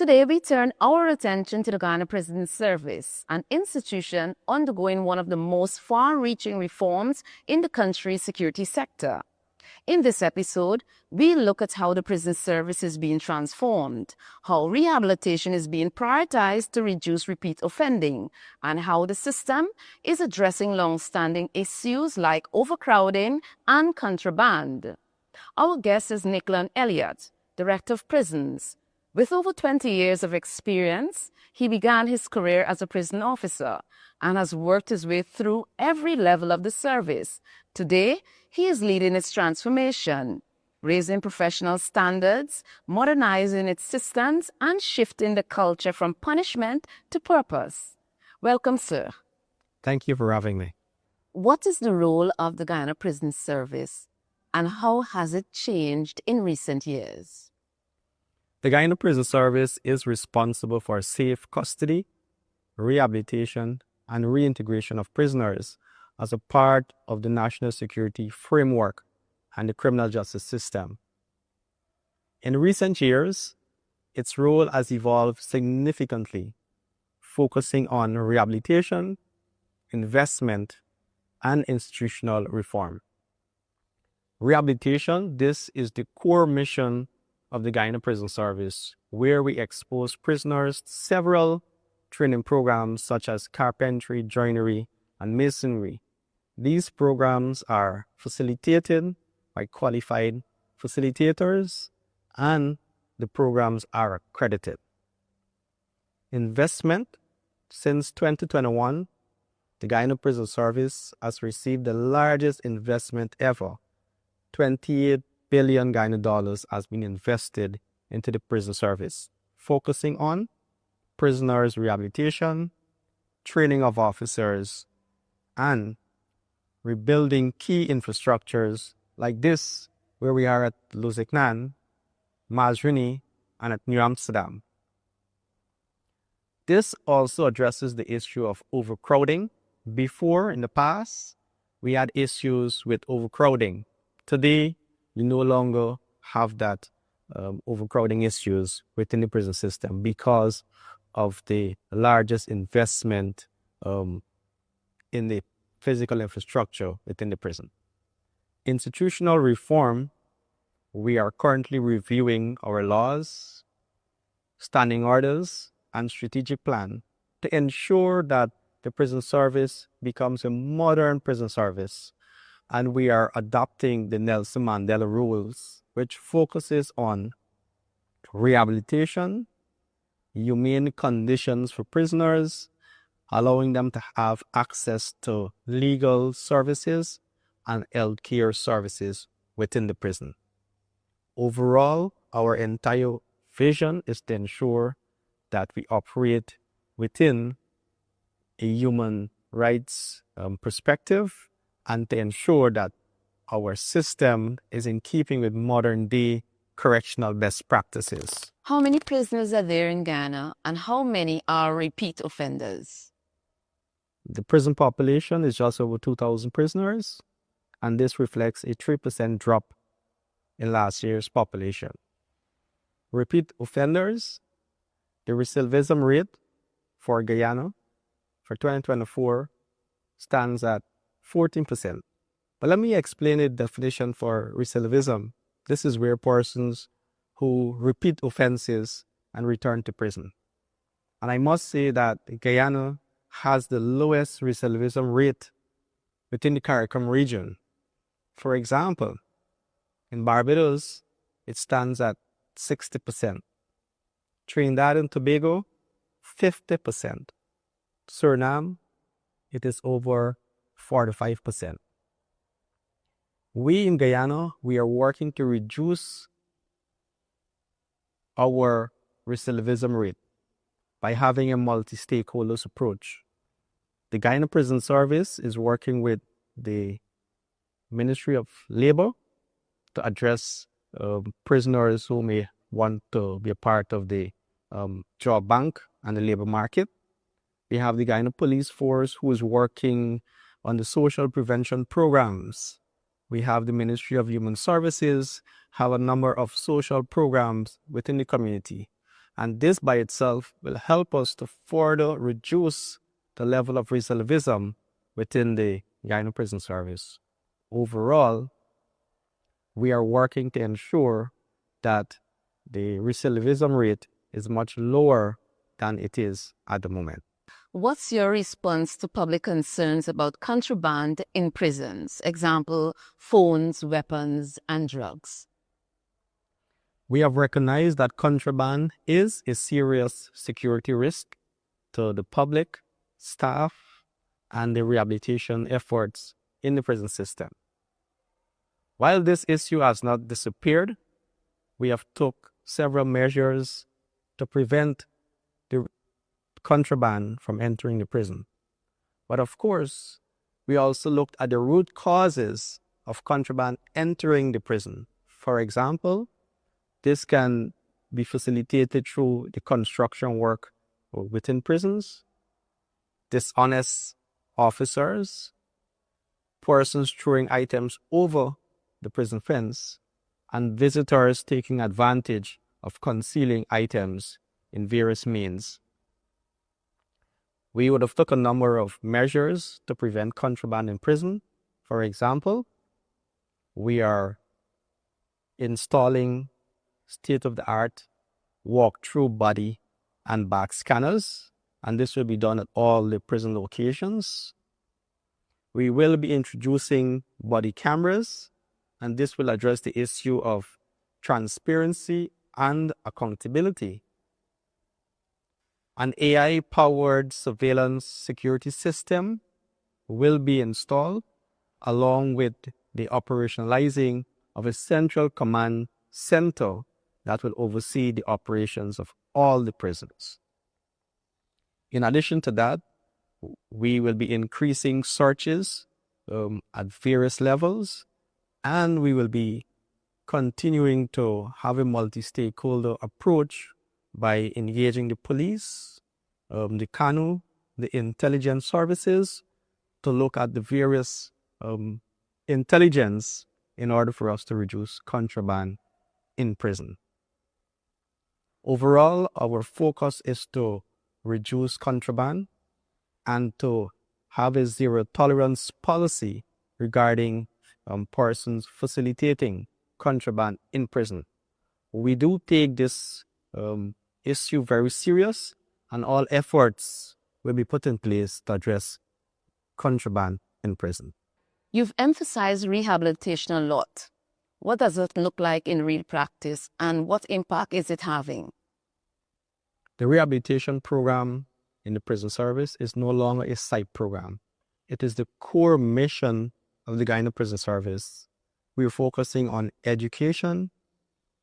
Today, we turn our attention to the Ghana Prison Service, an institution undergoing one of the most far-reaching reforms in the country's security sector. In this episode, we look at how the prison service is being transformed, how rehabilitation is being prioritized to reduce repeat offending, and how the system is addressing long-standing issues like overcrowding and contraband. Our guest is Nicklan Elliott, Director of Prisons. With over 20 years of experience, he began his career as a prison officer and has worked his way through every level of the service. Today, he is leading its transformation, raising professional standards, modernizing its systems, and shifting the culture from punishment to purpose. Welcome, sir. Thank you for having me. What is the role of the Guyana Prison Service, and how has it changed in recent years? The Guyana Prison Service is responsible for safe custody, rehabilitation, and reintegration of prisoners as a part of the national security framework and the criminal justice system. In recent years, its role has evolved significantly, focusing on rehabilitation, investment, and institutional reform. Rehabilitation, this is the core mission of the Guyana Prison Service, where we expose prisoners to several training programs such as carpentry, joinery, and masonry. These programs are facilitated by qualified facilitators, and the programs are accredited. Investment. Since 2021, the Guyana Prison Service has received the largest investment ever. 28 billion Guyana dollars has been invested into the prison service, focusing on prisoners' rehabilitation, training of officers, and rebuilding key infrastructures like this, where we are at Luziknan, Mazrini, and at New Amsterdam. This also addresses the issue of overcrowding. Before, in the past, we had issues with overcrowding. Today, we no longer have that overcrowding issues within the prison system because of the largest investment in the physical infrastructure within the prison. Institutional reform, we are currently reviewing our laws, standing orders, and strategic plan to ensure that the prison service becomes a modern prison service. And we are adopting the Nelson Mandela rules, which focuses on rehabilitation, humane conditions for prisoners, allowing them to have access to legal services and healthcare services within the prison. Overall, our entire vision is to ensure that we operate within a human rights perspective, and to ensure that our system is in keeping with modern-day correctional best practices. How many prisoners are there in Ghana, and how many are repeat offenders? The prison population is just over 2,000 prisoners, and this reflects a 3% drop in last year's population. Repeat offenders, the recidivism rate for Guyana for 2024 stands at 14%. But let me explain the definition for recidivism. This is where persons who repeat offenses and return to prison. And I must say that Guyana has the lowest recidivism rate within the CARICOM region. For example, in Barbados, it stands at 60%. Trinidad and Tobago, 50%. Suriname, it is over 45%. We in Guyana, we are working to reduce our recidivism rate by having a multi-stakeholders approach. The Guyana Prison Service is working with the Ministry of Labor to address prisoners who may want to be a part of the job bank and the labor market. We have the Guyana Police Force, who is working on the social prevention programs. We have the Ministry of Human Services, have a number of social programs within the community. And this by itself will help us to further reduce the level of recidivism within the Guyana Prison Service. Overall, we are working to ensure that the recidivism rate is much lower than it is at the moment. What's your response to public concerns about contraband in prisons? Example, phones, weapons, and drugs. We have recognized that contraband is a serious security risk to the public, staff, and the rehabilitation efforts in the prison system. While this issue has not disappeared, we have took several measures to prevent the contraband from entering the prison. But of course, we also looked at the root causes of contraband entering the prison. For example, this can be facilitated through the construction work within prisons, dishonest officers, persons throwing items over the prison fence, and visitors taking advantage of concealing items in various means. We would have took a number of measures to prevent contraband in prison. For example, we are installing state-of-the-art walk-through body and back scanners, and this will be done at all the prison locations. We will be introducing body cameras, and this will address the issue of transparency and accountability. An AI-powered surveillance security system will be installed along with the operationalizing of a central command center that will oversee the operations of all the prisons. In addition to that, we will be increasing searches at various levels, and we will be continuing to have a multi-stakeholder approach by engaging the police, the CANU, the intelligence services, to look at the various intelligence in order for us to reduce contraband in prison. Overall, our focus is to reduce contraband and to have a zero tolerance policy regarding persons facilitating contraband in prison. We do take this issue very serious, and all efforts will be put in place to address contraband in prison. You've emphasized rehabilitation a lot. What does it look like in real practice, and what impact is it having? The rehabilitation program in the prison service is no longer a side program. It is the core mission of the Guyana Prison Service. We're focusing on education,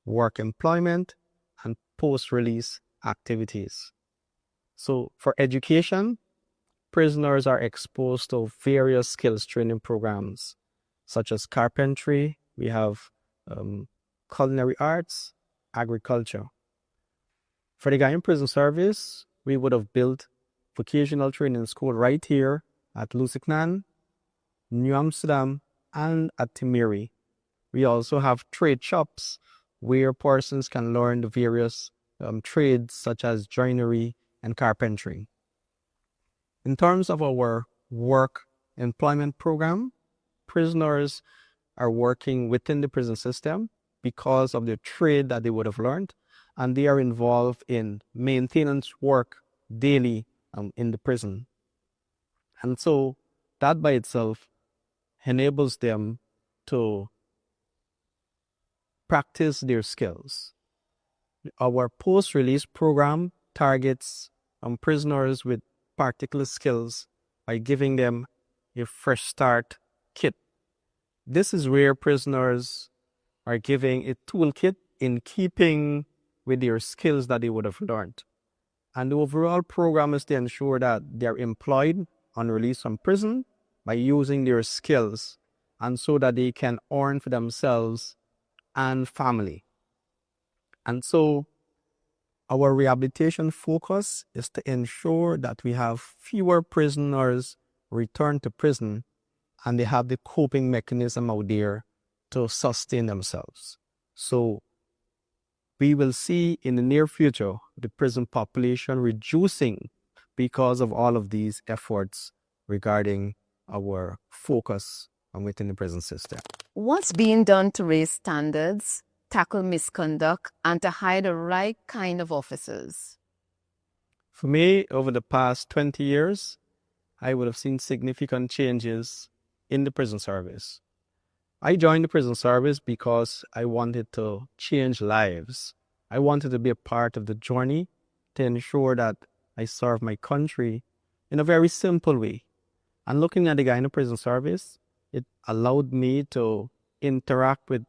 work employment, and post-release activities. So for education, prisoners are exposed to various skills training programs, such as carpentry, we have culinary arts, agriculture. For the Guyana Prison Service, we would have built vocational training school right here at Lusiknan, New Amsterdam, and at Timiri. We also have trade shops where persons can learn the various trades such as joinery and carpentry. In terms of our work employment program, prisoners are working within the prison system because of the trade that they would have learned, and they are involved in maintenance work daily in the prison. And so that by itself enables them to practice their skills. Our post-release program targets prisoners with particular skills by giving them a fresh start kit. This is where prisoners are giving a toolkit in keeping with their skills that they would have learned. And the overall program is to ensure that they're employed on release from prison by using their skills, and so that they can earn for themselves and family. And so our rehabilitation focus is to ensure that we have fewer prisoners return to prison and they have the coping mechanism out there to sustain themselves. So we will see in the near future the prison population reducing because of all of these efforts regarding our focus on within the prison system. What's being done to raise standards, tackle misconduct, and to hire the right kind of officers? For me, over the past 20 years, I would have seen significant changes in the prison service. I joined the prison service because I wanted to change lives. I wanted to be a part of the journey to ensure that I serve my country in a very simple way. And looking at the guy in the prison service, it allowed me to interact with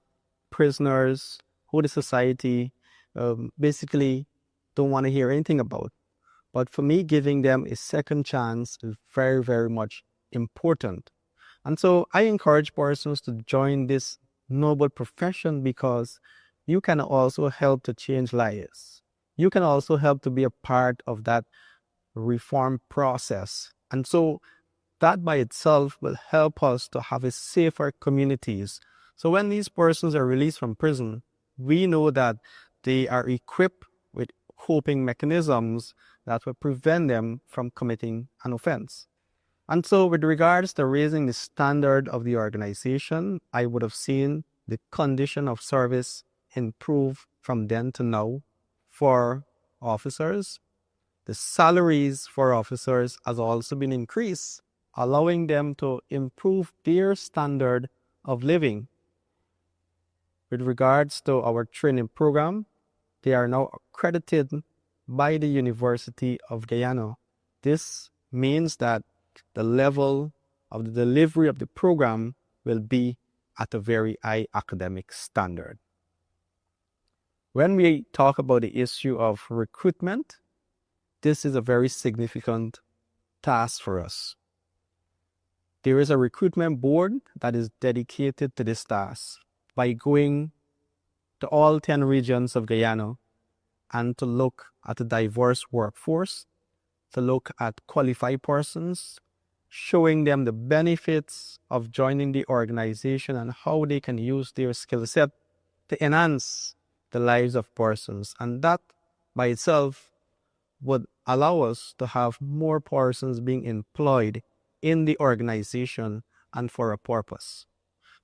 prisoners who the society basically don't want to hear anything about. But for me, giving them a second chance is very, very much important. And so I encourage persons to join this noble profession because you can also help to change lives. You can also help to be a part of that reform process. And so that by itself will help us to have a safer communities. So when these persons are released from prison, we know that they are equipped with coping mechanisms that will prevent them from committing an offense. And so with regards to raising the standard of the organization, I would have seen the condition of service improve from then to now for officers. The salaries for officers has also been increased, allowing them to improve their standard of living. With regards to our training program, they are now accredited by the University of Guyana. This means that the level of the delivery of the program will be at a very high academic standard. When we talk about the issue of recruitment, this is a very significant task for us. There is a recruitment board that is dedicated to this task by going to all 10 regions of Guyana and to look at a diverse workforce, to look at qualified persons, showing them the benefits of joining the organization and how they can use their skill set to enhance the lives of persons. And that by itself would allow us to have more persons being employed in the organization and for a purpose.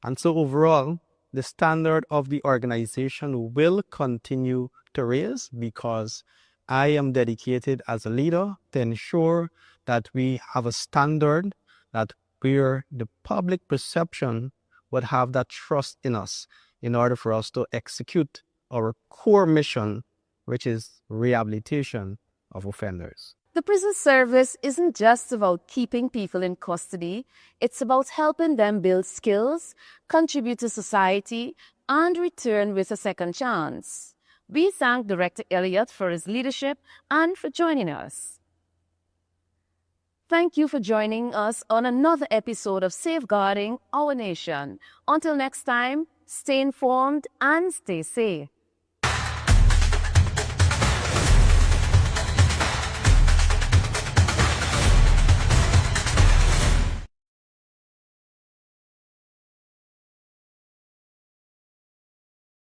And so overall, the standard of the organization will continue to raise because I am dedicated as a leader to ensure that we have a standard that where the public perception would have that trust in us in order for us to execute our core mission, which is rehabilitation of offenders. The prison service isn't just about keeping people in custody, it's about helping them build skills, contribute to society, and return with a second chance. We thank Director Elliott for his leadership and for joining us. Thank you for joining us on another episode of Safeguarding Our Nation. Until next time, stay informed and stay safe.